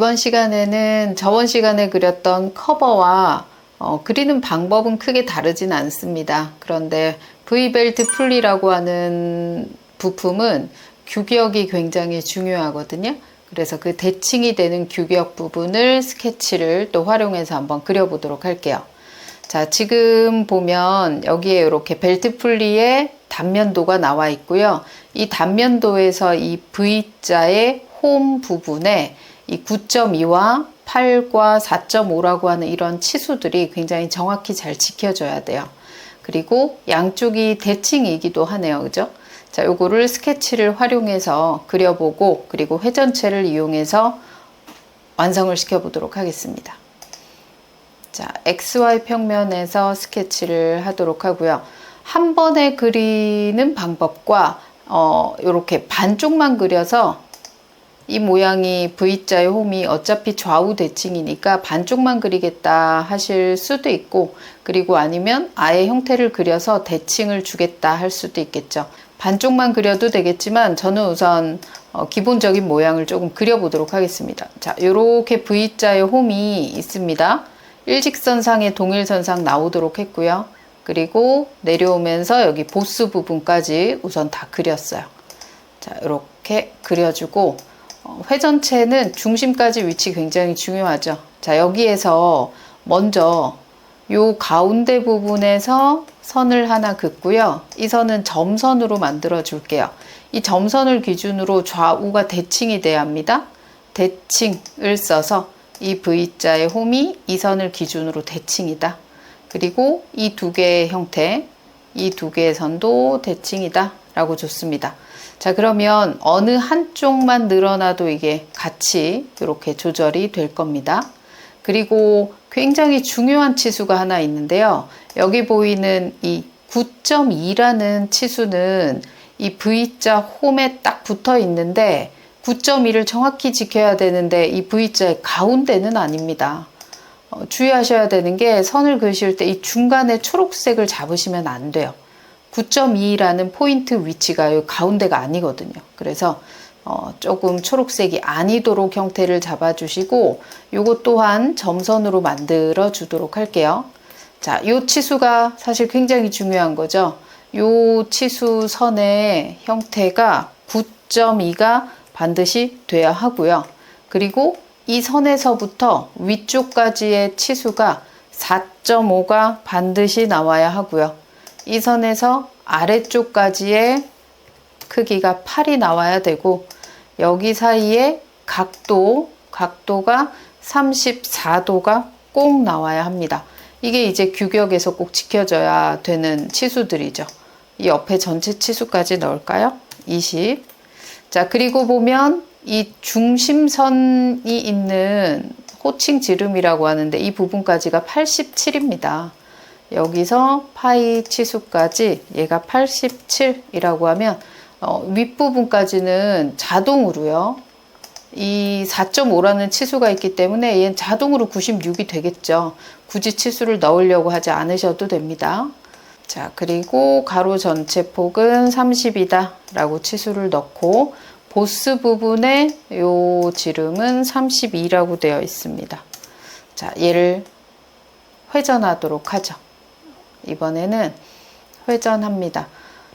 이번 시간에는 저번 시간에 그렸던 커버와 그리는 방법은 크게 다르진 않습니다. 그런데 V벨트 풀리라고 하는 부품은 규격이 굉장히 중요하거든요. 그래서 그 대칭이 되는 규격 부분을 스케치를 또 활용해서 한번 그려보도록 할게요. 자, 지금 보면 여기에 이렇게 벨트 풀리의 단면도가 나와 있고요. 이 단면도에서 이 V자의 홈 부분에 이 9.2와 8과 4.5라고 하는 이런 치수들이 굉장히 정확히 잘 지켜져야 돼요. 그리고 양쪽이 대칭이기도 하네요. 그죠? 자, 요거를 스케치를 활용해서 그려보고 그리고 회전체를 이용해서 완성을 시켜보도록 하겠습니다. 자, XY 평면에서 스케치를 하도록 하고요. 한 번에 그리는 방법과 이렇게 반쪽만 그려서 이 모양이 V자의 홈이 어차피 좌우 대칭이니까 반쪽만 그리겠다 하실 수도 있고, 그리고 아니면 아예 형태를 그려서 대칭을 주겠다 할 수도 있겠죠. 반쪽만 그려도 되겠지만 저는 우선 기본적인 모양을 조금 그려보도록 하겠습니다. 자, 이렇게 V자의 홈이 있습니다. 일직선상에 동일선상 나오도록 했고요. 그리고 내려오면서 여기 보스 부분까지 우선 다 그렸어요. 자, 이렇게 그려주고 회전체는 중심까지 위치 굉장히 중요하죠. 자, 여기에서 먼저 요 가운데 부분에서 선을 하나 긋고요. 이 선은 점선으로 만들어 줄게요. 이 점선을 기준으로 좌우가 대칭이 돼야 합니다. 대칭을 써서 이 V자의 홈이 이 선을 기준으로 대칭이다. 그리고 이 두 개의 형태, 이 두 개의 선도 대칭이다 라고 줬습니다. 자, 그러면 어느 한쪽만 늘어나도 이게 같이 이렇게 조절이 될 겁니다. 그리고 굉장히 중요한 치수가 하나 있는데요. 여기 보이는 이 9.2라는 치수는 이 V자 홈에 딱 붙어 있는데 9.2를 정확히 지켜야 되는데 이 V자의 가운데는 아닙니다. 주의하셔야 되는 게 선을 그으실 때 이 중간에 초록색을 잡으시면 안 돼요. 9.2라는 포인트 위치가 이 가운데가 아니거든요. 그래서 조금 초록색이 아니도록 형태를 잡아주시고 요것 또한 점선으로 만들어 주도록 할게요. 자, 요 치수가 사실 굉장히 중요한 거죠. 요 치수 선의 형태가 9.2가 반드시 돼야 하고요. 그리고 이 선에서부터 위쪽까지의 치수가 4.5가 반드시 나와야 하고요. 이 선에서 아래쪽까지의 크기가 8이 나와야 되고 여기 사이에 각도가 34도가 꼭 나와야 합니다. 이게 이제 규격에서 꼭 지켜져야 되는 치수들이죠. 이 옆에 전체 치수까지 넣을까요? 20. 자, 그리고 보면 이 중심선이 있는 호칭 지름이라고 하는데 이 부분까지가 87입니다. 여기서 파이 치수까지 얘가 87이라고 하면 윗부분까지는 자동으로요. 이 4.5라는 치수가 있기 때문에 얘는 자동으로 96이 되겠죠. 굳이 치수를 넣으려고 하지 않으셔도 됩니다. 자, 그리고 가로 전체 폭은 30이다 라고 치수를 넣고 보스 부분에 요 지름은 32라고 되어 있습니다. 자, 얘를 회전하도록 하죠. 이번에는 회전합니다.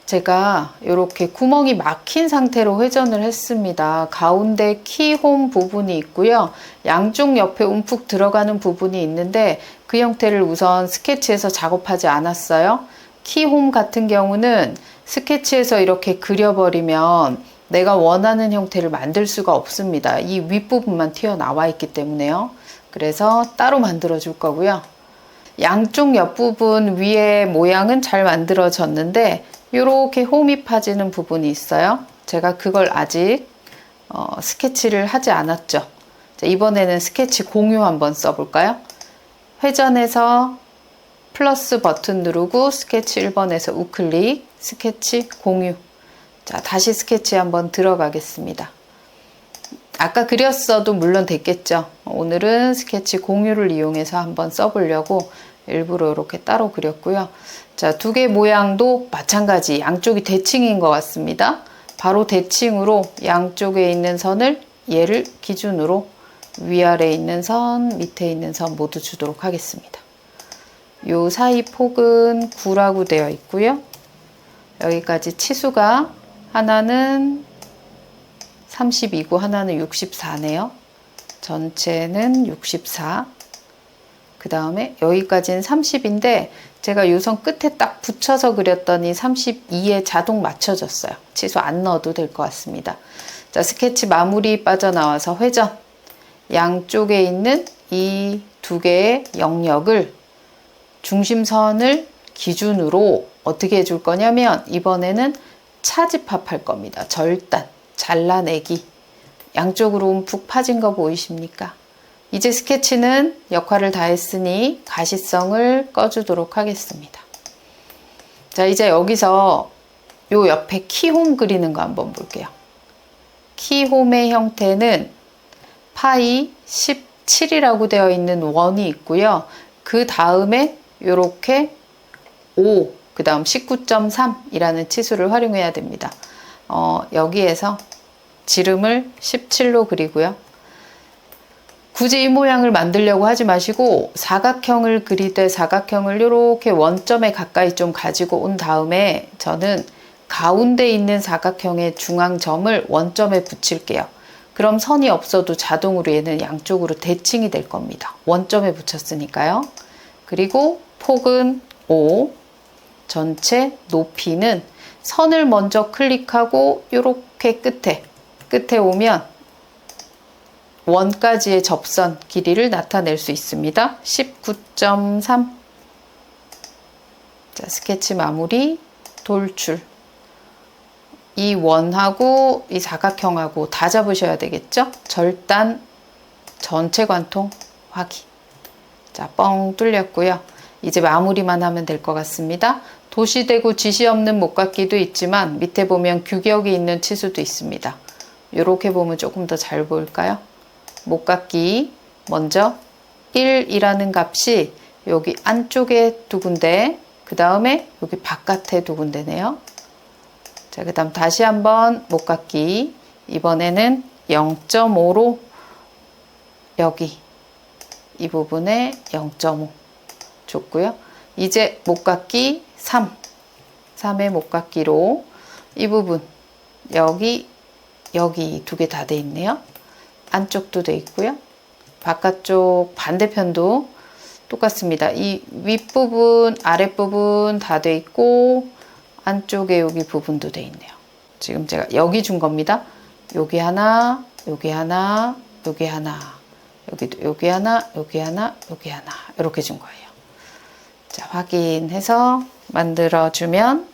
제가 이렇게 구멍이 막힌 상태로 회전을 했습니다. 가운데 키홈 부분이 있고요. 양쪽 옆에 움푹 들어가는 부분이 있는데 그 형태를 우선 스케치해서 작업하지 않았어요. 키홈 같은 경우는 스케치해서 이렇게 그려버리면 내가 원하는 형태를 만들 수가 없습니다. 이 윗부분만 튀어나와 있기 때문에요. 그래서 따로 만들어 줄 거고요. 양쪽 옆부분 위에 모양은 잘 만들어졌는데 이렇게 홈이 파지는 부분이 있어요. 제가 그걸 아직 스케치를 하지 않았죠. 자, 이번에는 스케치 공유 한번 써볼까요? 회전해서 플러스 버튼 누르고 스케치 1번에서 우클릭, 스케치 공유. 자, 다시 스케치 한번 들어가겠습니다. 아까 그렸어도 물론 됐겠죠. 오늘은 스케치 공유를 이용해서 한번 써보려고 일부러 이렇게 따로 그렸고요. 자, 두 개 모양도 마찬가지 양쪽이 대칭인 것 같습니다. 바로 대칭으로 양쪽에 있는 선을 얘를 기준으로 위아래에 있는 선, 밑에 있는 선 모두 주도록 하겠습니다. 요 사이 폭은 9라고 되어 있고요. 여기까지 치수가 하나는 32고 하나는 64네요. 전체는 64. 그 다음에 여기까지는 30인데 제가 요 선 끝에 딱 붙여서 그렸더니 32에 자동 맞춰졌어요. 치수 안 넣어도 될 것 같습니다. 자, 스케치 마무리 빠져나와서 회전. 양쪽에 있는 이 두 개의 영역을 중심선을 기준으로 어떻게 해줄 거냐면 이번에는 차집합할 겁니다. 절단, 잘라내기. 양쪽으로 움푹 파진 거 보이십니까? 이제 스케치는 역할을 다 했으니 가시성을 꺼주도록 하겠습니다. 자, 이제 여기서 요 옆에 키홈 그리는 거 한번 볼게요. 키홈의 형태는 파이 17이라고 되어 있는 원이 있고요. 그 다음에 요렇게 5, 그 다음 19.3이라는 치수를 활용해야 됩니다. 여기에서 지름을 17로 그리고요. 굳이 이 모양을 만들려고 하지 마시고 사각형을 그리되 사각형을 이렇게 원점에 가까이 좀 가지고 온 다음에 저는 가운데 있는 사각형의 중앙점을 원점에 붙일게요. 그럼 선이 없어도 자동으로 얘는 양쪽으로 대칭이 될 겁니다. 원점에 붙였으니까요. 그리고 폭은 5, 전체 높이는 선을 먼저 클릭하고 이렇게 끝에 오면 원까지의 접선 길이를 나타낼 수 있습니다. 19.3. 자, 스케치 마무리, 돌출. 이 원하고 이 사각형하고 다 잡으셔야 되겠죠? 절단, 전체 관통, 확인. 자, 뻥 뚫렸고요. 이제 마무리만 하면 될 것 같습니다. 도시되고 지시 없는 목깎이도 있지만 밑에 보면 규격이 있는 치수도 있습니다. 이렇게 보면 조금 더 잘 보일까요? 목깎이 먼저 1이라는 값이 여기 안쪽에 두 군데, 그 다음에 여기 바깥에 두 군데네요. 자, 그 다음 다시 한번 목깎이, 이번에는 0.5로 여기 이 부분에 0.5 줬고요. 이제 목깎이 3의 목깎이로 이 부분 여기 두 개 다 돼 있네요. 안쪽도 돼 있고요. 바깥쪽 반대편도 똑같습니다. 이 윗부분, 아랫부분 다 돼 있고 안쪽에 여기 부분도 돼 있네요. 지금 제가 여기 준 겁니다. 여기 하나, 여기 하나, 여기 하나, 여기 하나, 여기 하나, 여기 하나 이렇게 준 거예요. 자, 확인해서 만들어주면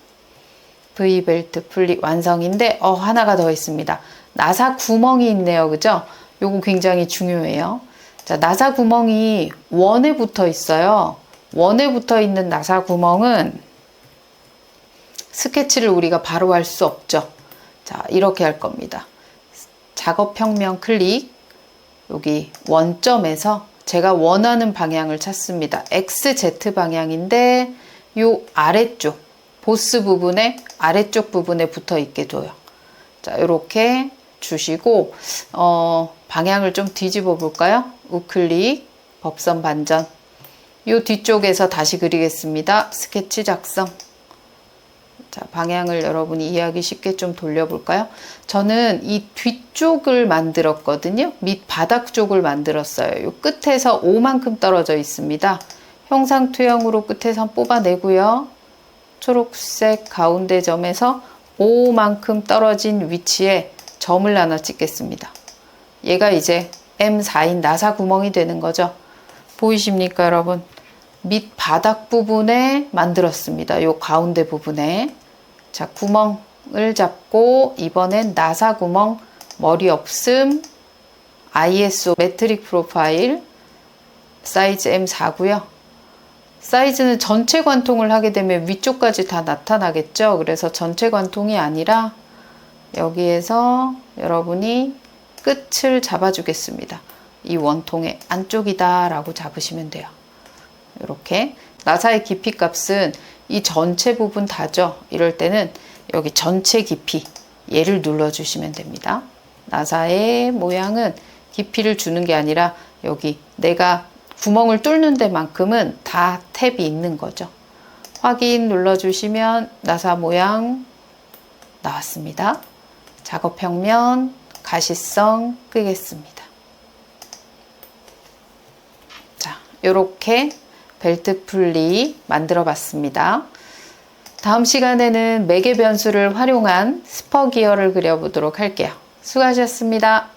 V벨트 풀리 완성인데 하나가 더 있습니다. 나사 구멍이 있네요. 그죠? 요거 굉장히 중요해요. 자, 나사 구멍이 원에 붙어 있어요. 원에 붙어 있는 나사 구멍은 스케치를 우리가 바로 할 수 없죠. 자, 이렇게 할 겁니다. 작업평면 클릭, 여기 원점에서 제가 원하는 방향을 찾습니다. XZ 방향인데 요 아래쪽 보스 부분에 아래쪽 부분에 붙어 있게 둬요. 자, 이렇게 주시고 방향을 좀 뒤집어 볼까요? 우클릭, 법선 반전. 요 뒤쪽에서 다시 그리겠습니다. 스케치 작성. 자, 방향을 여러분이 이해하기 쉽게 좀 돌려볼까요? 저는 이 뒤쪽을 만들었거든요. 밑 바닥 쪽을 만들었어요. 요 끝에서 5만큼 떨어져 있습니다. 형상투영으로 끝에선 뽑아내고요. 초록색 가운데 점에서 5만큼 떨어진 위치에 점을 하나 찍겠습니다. 얘가 이제 M4인 나사 구멍이 되는 거죠. 보이십니까, 여러분? 밑 바닥 부분에 만들었습니다. 요 가운데 부분에. 자, 구멍을 잡고 이번엔 나사 구멍 머리 없음 ISO 매트릭 프로파일 사이즈 M4고요. 사이즈는 전체 관통을 하게 되면 위쪽까지 다 나타나겠죠. 그래서 전체 관통이 아니라 여기에서 여러분이 끝을 잡아주겠습니다. 이 원통의 안쪽이다 라고 잡으시면 돼요. 이렇게 나사의 깊이 값은 이 전체 부분 다죠. 이럴 때는 여기 전체 깊이 얘를 눌러주시면 됩니다. 나사의 모양은 깊이를 주는 게 아니라 여기 내가 구멍을 뚫는 데만큼은 다 탭이 있는 거죠. 확인 눌러주시면 나사 모양 나왔습니다. 작업 평면, 가시성 끄겠습니다. 자, 이렇게 벨트 풀리 만들어 봤습니다. 다음 시간에는 매개 변수를 활용한 스퍼 기어를 그려보도록 할게요. 수고하셨습니다.